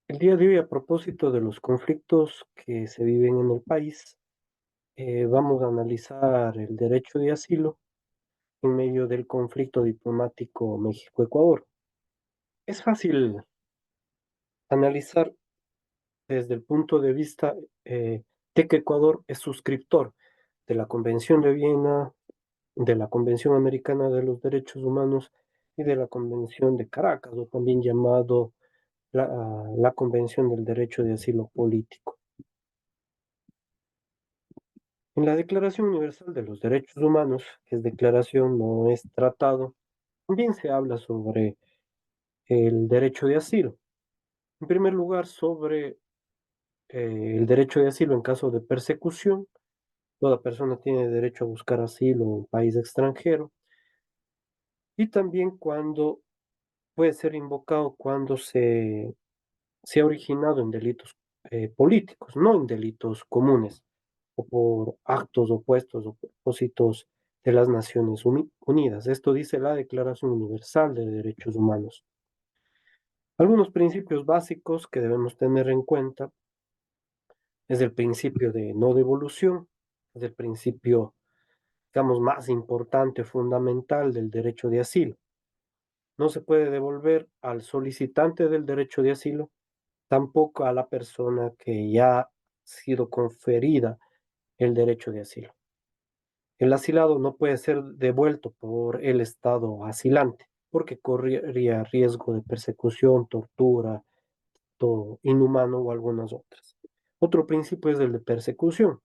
El día de hoy, a propósito de los conflictos que se viven en el país, vamos a analizar el derecho de asilo en medio del conflicto diplomático México-Ecuador. Es fácil analizar desde el punto de vista de que Ecuador es suscriptor de la Convención de Viena, de la Convención Americana de los Derechos Humanos y de la Convención de Caracas, o también llamado la Convención del Derecho de Asilo Político. En la Declaración Universal de los Derechos Humanos, que es declaración, no es tratado, también se habla sobre el derecho de asilo. En primer lugar, sobre el derecho de asilo en caso de persecución. Toda persona tiene derecho a buscar asilo en un país extranjero. Y también cuando puede ser invocado cuando se ha originado en delitos políticos, no en delitos comunes, o por actos opuestos o propósitos de las Naciones Unidas. Esto dice la Declaración Universal de Derechos Humanos. Algunos principios básicos que debemos tener en cuenta es el principio de no devolución, es el principio, digamos, más importante, fundamental del derecho de asilo. No se puede devolver al solicitante del derecho de asilo, tampoco a la persona que ya ha sido conferida el derecho de asilo. El asilado no puede ser devuelto por el Estado asilante, porque correría riesgo de persecución, tortura, inhumano o algunas otras. Otro principio es el de persecución,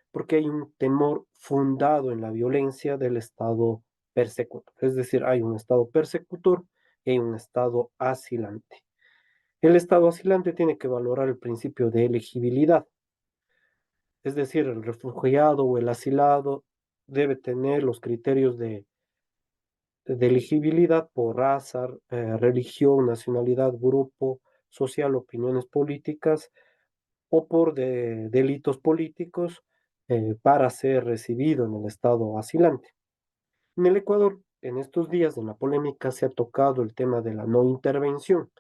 porque hay un temor fundado en la violencia del Estado persecutor. Es decir, hay un Estado persecutor y hay un Estado asilante. El Estado asilante tiene que valorar el principio de elegibilidad, es decir, el refugiado o el asilado debe tener los criterios de elegibilidad por raza, religión, nacionalidad, grupo social, opiniones políticas o por delitos políticos para ser recibido en el estado asilante. En el Ecuador, en estos días, en la polémica, se ha tocado el tema de la no intervención.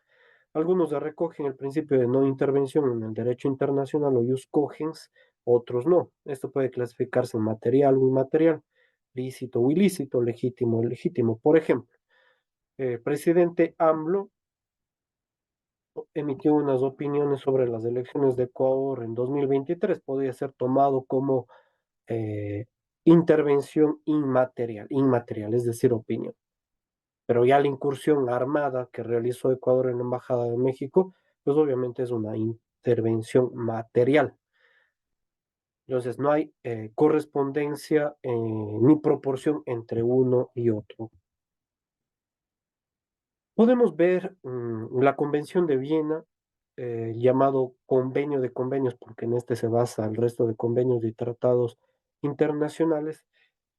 Algunos recogen el principio de no intervención en el derecho internacional o jus cogens, otros no. Esto puede clasificarse en material o inmaterial, lícito o ilícito, legítimo o ilegítimo. Por ejemplo, el presidente AMLO emitió unas opiniones sobre las elecciones de Ecuador en 2023. Podría ser tomado como eh, intervención inmaterial, es decir, opinión. Pero ya la incursión armada que realizó Ecuador en la Embajada de México, pues obviamente es una intervención material. Entonces no hay correspondencia ni proporción entre uno y otro. Podemos ver la Convención de Viena, llamado Convenio de Convenios, porque en este se basa el resto de convenios y tratados internacionales,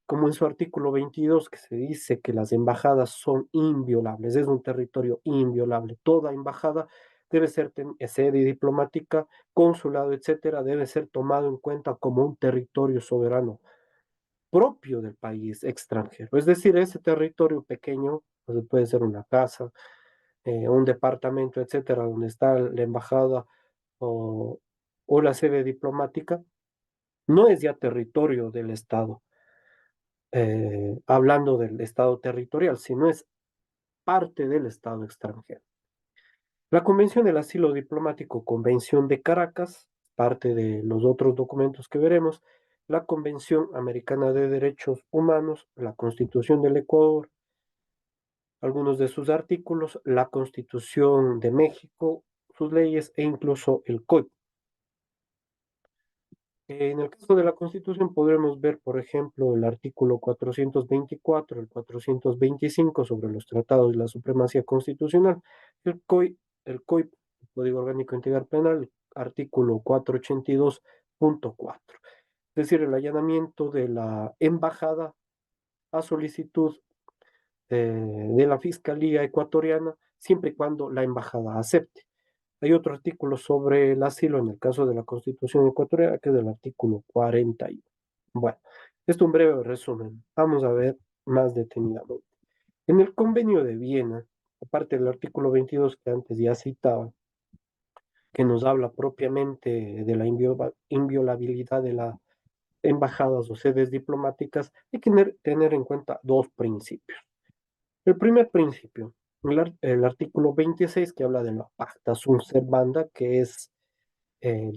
como en su artículo 22, que se dice que las embajadas son inviolables, es un territorio inviolable. Toda embajada debe ser sede diplomática, consulado, etcétera, debe ser tomado en cuenta como un territorio soberano propio del país extranjero. Es decir, ese territorio pequeño, pues puede ser una casa, un departamento, etcétera, donde está la embajada o, o la sede diplomática, no es ya territorio del Estado, hablando del Estado territorial, sino es parte del Estado extranjero. La Convención del Asilo Diplomático, Convención de Caracas, parte de los otros documentos que veremos, la Convención Americana de Derechos Humanos, la Constitución del Ecuador, algunos de sus artículos, la Constitución de México, sus leyes e incluso el COI. En el caso de la Constitución podremos ver, por ejemplo, el artículo 424, el 425 sobre los tratados y la supremacía constitucional, el COIP, el Código Orgánico Integral Penal, artículo 482.4, es decir, el allanamiento de la embajada a solicitud de la Fiscalía ecuatoriana, siempre y cuando la embajada acepte. Hay otro artículo sobre el asilo en el caso de la Constitución ecuatoriana, que es el artículo 41. Bueno, esto es un breve resumen. Vamos a ver más detenidamente. En el Convenio de Viena, aparte del artículo 22 que antes ya citaba, que nos habla propiamente de la inviolabilidad de las embajadas o sedes diplomáticas, hay que tener en cuenta dos principios. El primer principio, el artículo 26 que habla de la pacta sunt servanda, que es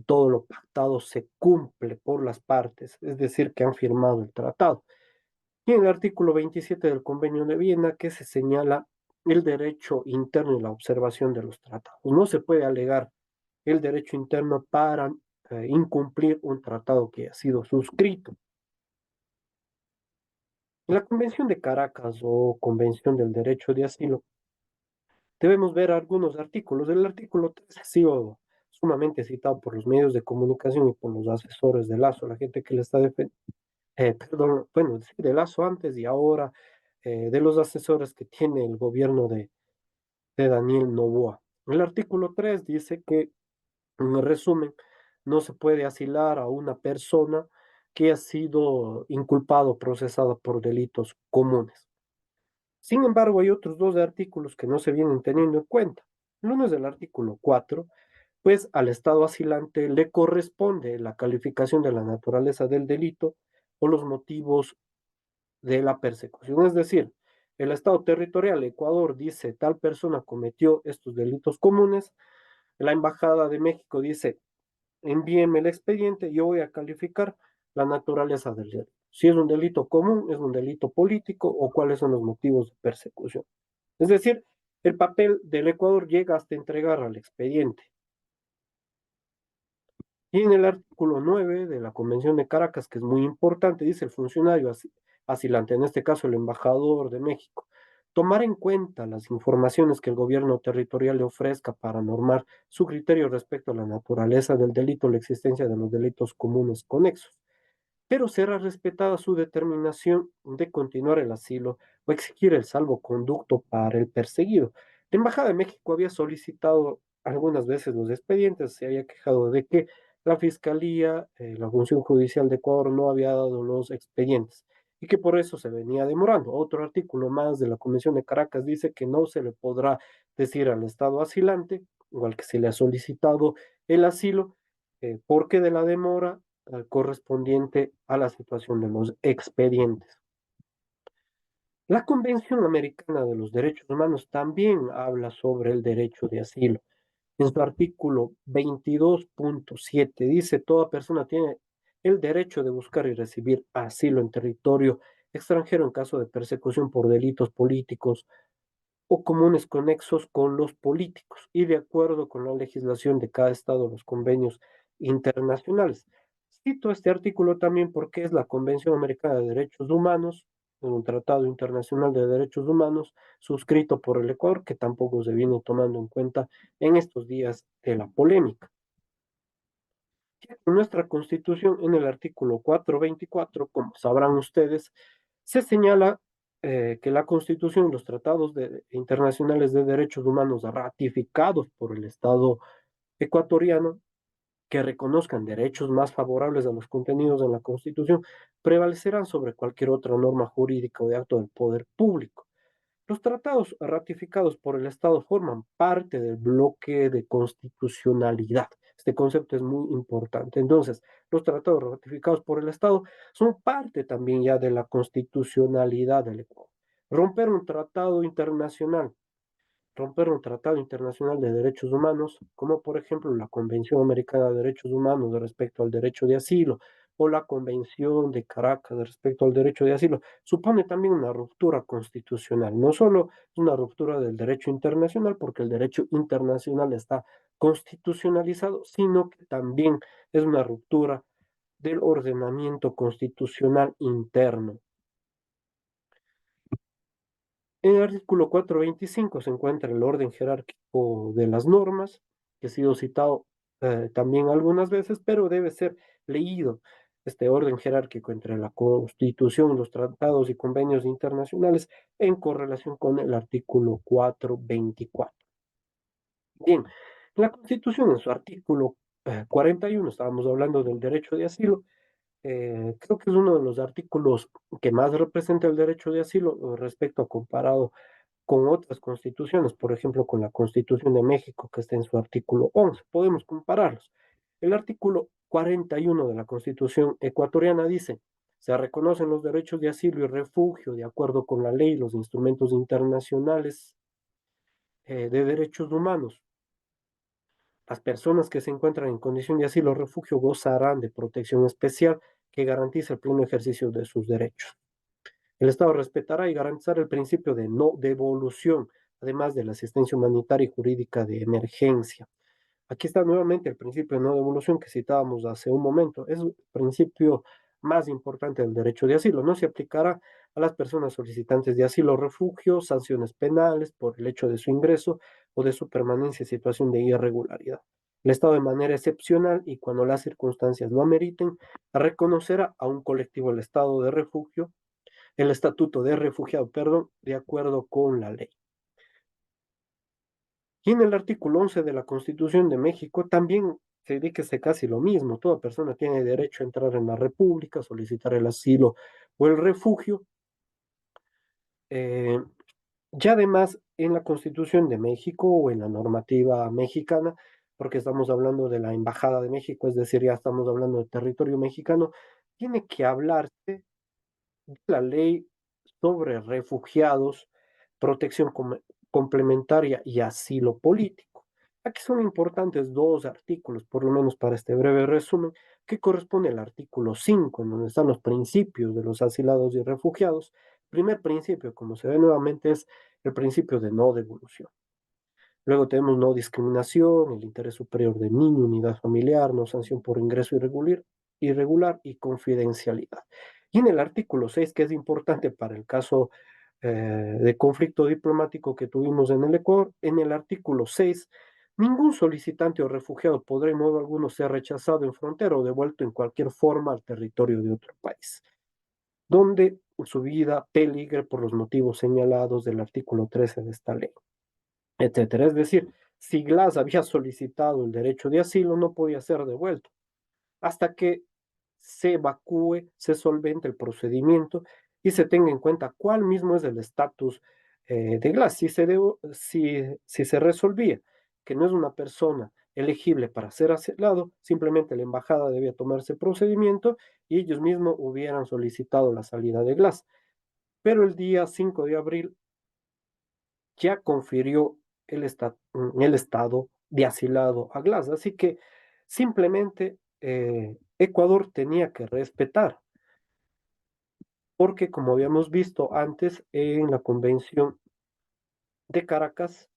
todo lo pactado se cumple por las partes, es decir, que han firmado el tratado. Y en el artículo 27 del Convenio de Viena, que se señala el derecho interno y la observación de los tratados. No se puede alegar el derecho interno para incumplir un tratado que ha sido suscrito. En la Convención de Caracas o Convención del Derecho de Asilo, debemos ver algunos artículos. El artículo 3 ha sido sumamente citado por los medios de comunicación y por los asesores de Lazo, la gente que le está defendiendo, perdón, bueno, sí, de Lazo antes y ahora, de los asesores que tiene el gobierno de Daniel Noboa. El artículo 3 dice que, en resumen, no se puede asilar a una persona que ha sido inculpado o procesada por delitos comunes. Sin embargo, hay otros dos artículos que no se vienen teniendo en cuenta. El uno es el artículo 4, pues al Estado asilante le corresponde la calificación de la naturaleza del delito o los motivos de la persecución. Es decir, el Estado territorial de Ecuador dice tal persona cometió estos delitos comunes, la Embajada de México dice envíeme el expediente, yo voy a calificar la naturaleza del delito. Si es un delito común, es un delito político o cuáles son los motivos de persecución. Es decir, el papel del Ecuador llega hasta entregar al expediente. Y en el artículo 9 de la Convención de Caracas, que es muy importante, dice el funcionario asilante, en este caso el embajador de México, tomar en cuenta las informaciones que el gobierno territorial le ofrezca para normar su criterio respecto a la naturaleza del delito, la existencia de los delitos comunes conexos, pero será respetada su determinación de continuar el asilo o exigir el salvoconducto para el perseguido. La Embajada de México había solicitado algunas veces los expedientes, se había quejado de que la Fiscalía, la Función Judicial de Ecuador no había dado los expedientes y que por eso se venía demorando. Otro artículo más de la Convención de Caracas dice que no se le podrá decir al Estado asilante, igual que se le ha solicitado el asilo, porque de la demora correspondiente a la situación de los expedientes. La Convención Americana de los Derechos Humanos también habla sobre el derecho de asilo. En su artículo 22.7 dice, toda persona tiene el derecho de buscar y recibir asilo en territorio extranjero en caso de persecución por delitos políticos o comunes conexos con los políticos y de acuerdo con la legislación de cada estado, los convenios internacionales. Cito este artículo también porque es la Convención Americana de Derechos Humanos, un tratado internacional de derechos humanos suscrito por el Ecuador, que tampoco se viene tomando en cuenta en estos días de la polémica. En nuestra Constitución, en el artículo 424, como sabrán ustedes, se señala que la Constitución y los tratados internacionales de derechos humanos ratificados por el Estado ecuatoriano que reconozcan derechos más favorables a los contenidos en la Constitución prevalecerán sobre cualquier otra norma jurídica o de acto del poder público. Los tratados ratificados por el Estado forman parte del bloque de constitucionalidad. Este concepto es muy importante. Entonces, los tratados ratificados por el Estado son parte también ya de la constitucionalidad del Ecuador. Romper un tratado internacional de derechos humanos, como por ejemplo la Convención Americana de Derechos Humanos respecto al derecho de asilo o la Convención de Caracas respecto al derecho de asilo, supone también una ruptura constitucional. No solo es una ruptura del derecho internacional, porque el derecho internacional está constitucionalizado, sino que también es una ruptura del ordenamiento constitucional interno. En el artículo 425 se encuentra el orden jerárquico de las normas, que ha sido citado también algunas veces, pero debe ser leído este orden jerárquico entre la Constitución, los tratados y convenios internacionales en correlación con el artículo 424. Bien, la Constitución en su artículo 41, estábamos hablando del derecho de asilo, creo que es uno de los artículos que más representa el derecho de asilo respecto a comparado con otras constituciones, por ejemplo, con la Constitución de México, que está en su artículo 11. Podemos compararlos. El artículo 41 de la Constitución ecuatoriana dice, se reconocen los derechos de asilo y refugio de acuerdo con la ley y los instrumentos internacionales de derechos humanos. Las personas que se encuentran en condición de asilo o refugio gozarán de protección especial que garantiza el pleno ejercicio de sus derechos. El Estado respetará y garantizará el principio de no devolución, además de la asistencia humanitaria y jurídica de emergencia. Aquí está nuevamente el principio de no devolución que citábamos hace un momento. Es el principio más importante del derecho de asilo. No se aplicará a las personas solicitantes de asilo o refugio sanciones penales por el hecho de su ingreso o de su permanencia en situación de irregularidad. El Estado, de manera excepcional y cuando las circunstancias lo ameriten, reconocerá a un colectivo el estado de refugio, el estatuto de refugiado, perdón, de acuerdo con la ley. Y en el artículo 11 de la Constitución de México también se dice casi lo mismo. Toda persona tiene derecho a entrar en la República, solicitar el asilo o el refugio. Eh, ya además, en la Constitución de México o en la normativa mexicana, porque estamos hablando de la Embajada de México, es decir, ya estamos hablando del territorio mexicano, tiene que hablarse la ley sobre refugiados, protección complementaria y asilo político. Aquí son importantes dos artículos, por lo menos para este breve resumen, que corresponde al artículo 5, en donde están los principios de los asilados y refugiados. Primer principio, como se ve nuevamente, es el principio de no devolución. Luego tenemos no discriminación, el interés superior del niño, unidad familiar, no sanción por ingreso irregular y confidencialidad. Y en el artículo 6, que es importante para el caso de conflicto diplomático que tuvimos en el Ecuador, en el artículo 6, ningún solicitante o refugiado podrá en modo alguno ser rechazado en frontera o devuelto en cualquier forma al territorio de otro país, donde su vida peligre por los motivos señalados del artículo 13 de esta ley, etcétera. Es decir, si Glass había solicitado el derecho de asilo, no podía ser devuelto hasta que se evacúe, se solvente el procedimiento y se tenga en cuenta cuál mismo es el estatus de Glass. Si se resolvía que no es una persona elegible para ser asilado, simplemente la embajada debía tomarse el procedimiento y ellos mismos hubieran solicitado la salida de Glass. Pero el día 5 de abril ya confirió el estado de asilado a Glass. Así que simplemente Ecuador tenía que respetar, porque como habíamos visto antes en la Convención de Caracas,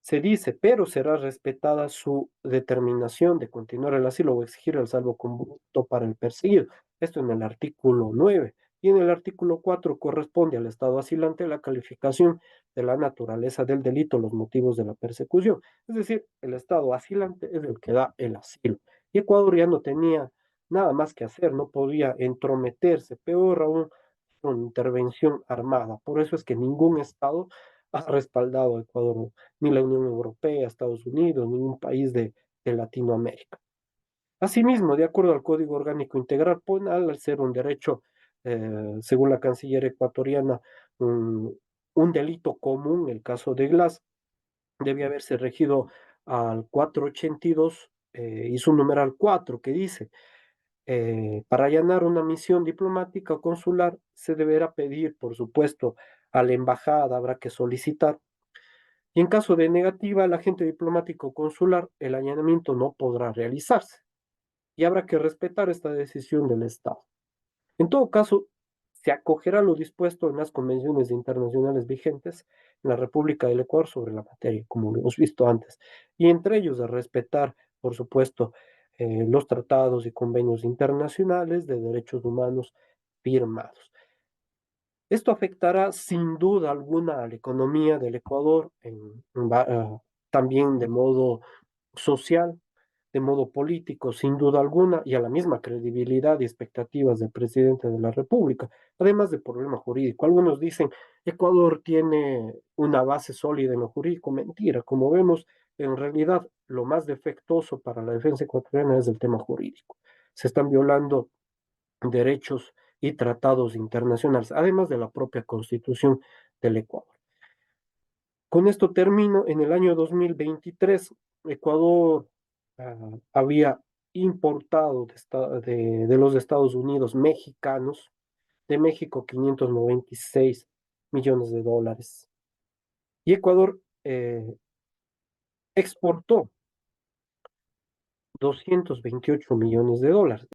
se dice, pero será respetada su determinación de continuar el asilo o exigir el salvoconducto para el perseguido. Esto en el artículo 9. Y en el artículo 4 corresponde al Estado asilante la calificación de la naturaleza del delito, los motivos de la persecución. Es decir, el Estado asilante es el que da el asilo. Y Ecuador ya no tenía nada más que hacer, no podía entrometerse, peor aún, con intervención armada. Por eso es que ningún Estado ha respaldado a Ecuador, ni la Unión Europea, Estados Unidos, ningún país de Latinoamérica. Asimismo, de acuerdo al Código Orgánico Integral Penal, al ser un derecho, según la canciller ecuatoriana, un delito común, el caso de Glass, debe haberse regido al 482 y su numeral 4, que dice, para allanar una misión diplomática o consular se deberá pedir, por supuesto, a la embajada, habrá que solicitar y en caso de negativa, el agente diplomático consular, el allanamiento no podrá realizarse y habrá que respetar esta decisión del Estado. En todo caso, se acogerá a lo dispuesto en las convenciones internacionales vigentes en la República del Ecuador sobre la materia, como lo hemos visto antes, y entre ellos a respetar, por supuesto, los tratados y convenios internacionales de derechos humanos firmados. Esto afectará sin duda alguna a la economía del Ecuador, también de modo social, de modo político, sin duda alguna, y a la misma credibilidad y expectativas del presidente de la República, además de problema jurídico. Algunos dicen, Ecuador tiene una base sólida en lo jurídico. Mentira, como vemos, en realidad lo más defectuoso para la defensa ecuatoriana es el tema jurídico. Se están violando derechos y tratados internacionales, además de la propia constitución del Ecuador. Con esto termino. En el año 2023, Ecuador había importado de los Estados Unidos mexicanos, de México 596 millones de dólares. Y Ecuador exportó 228 millones de dólares.